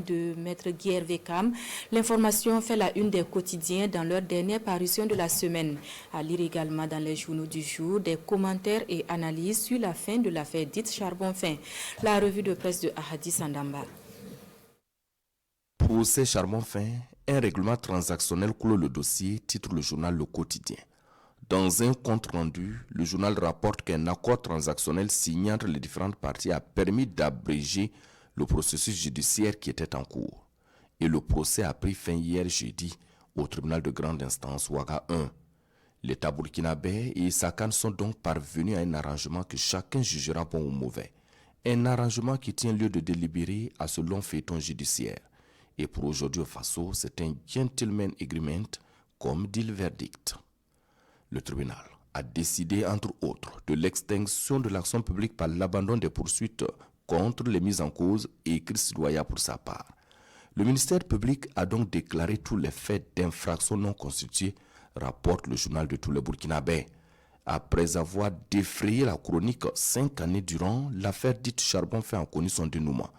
de Maître Guy Hervé Kam. L'information fait la une des quotidiens dans leur dernière parution de la semaine. À lire également dans les journaux du jour des commentaires et analyses sur la fin de l'affaire dite Charbon-Fin. La revue de presse de Ahadi Sandamba. Procès Charbon-Fin, un règlement transactionnel clôt le dossier, titre le journal Le Quotidien. Dans un compte rendu, le journal rapporte qu'un accord transactionnel signé entre les différentes parties a permis d'abréger le processus judiciaire qui était en cours. Et le procès a pris fin hier jeudi au tribunal de grande instance Ouaga 1. L'État burkinabé et Sakan sont donc parvenus à un arrangement que chacun jugera bon ou mauvais. Un arrangement qui tient lieu de délibérer à ce long feuilleton judiciaire. Et pour aujourd'hui au Faso, c'est un gentleman agreement, comme dit le verdict. Le tribunal a décidé, entre autres, de l'extinction de l'action publique par l'abandon des poursuites contre les mises en cause et Chris Doya pour sa part. Le ministère public a donc déclaré tous les faits d'infraction non constitués, rapporte le journal de tous les Burkinabés. Après avoir défrayé la chronique 5 années durant, l'affaire dite Charbon-Fin a connu son dénouement.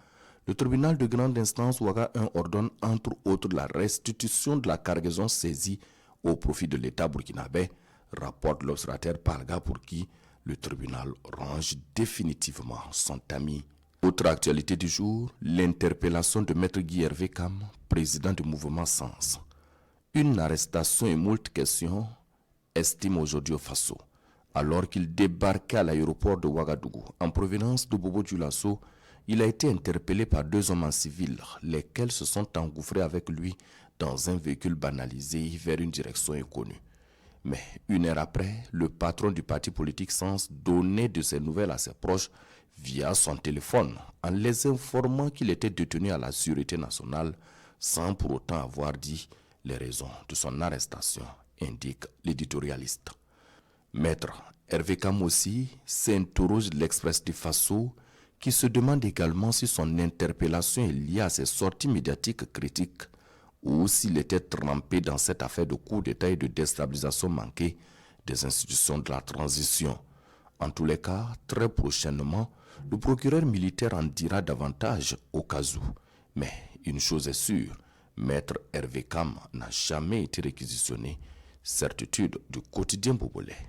Le tribunal de grande instance Ouaga 1 ordonne entre autres la restitution de la cargaison saisie au profit de l'État burkinabé, rapporte l'observateur Palga pour qui le tribunal range définitivement son tamis. Autre actualité du jour, l'interpellation de Maître Guy Hervé Kam, président du mouvement Sens. Une arrestation et moult questions, estime aujourd'hui au Faso. Alors qu'il débarquait à l'aéroport de Ouagadougou en provenance de Bobo Dioulasso, il a été interpellé par 2 hommes en civil, lesquels se sont engouffrés avec lui dans un véhicule banalisé vers une direction inconnue. Mais 1 heure après, le patron du parti politique Sens donnait de ses nouvelles à ses proches via son téléphone en les informant qu'il était détenu à la Sûreté nationale sans pour autant avoir dit les raisons de son arrestation, indique l'éditorialiste. Maître Hervé Kam aussi s'interroge l'Express du Faso qui se demande également si son interpellation est liée à ses sorties médiatiques critiques ou s'il était trempé dans cette affaire de coup d'État et de déstabilisation manquée des institutions de la transition. En tous les cas, très prochainement, le procureur militaire en dira davantage au cas où. Mais une chose est sûre, Maître Hervé Kam n'a jamais été réquisitionné, certitude du quotidien Bobolais.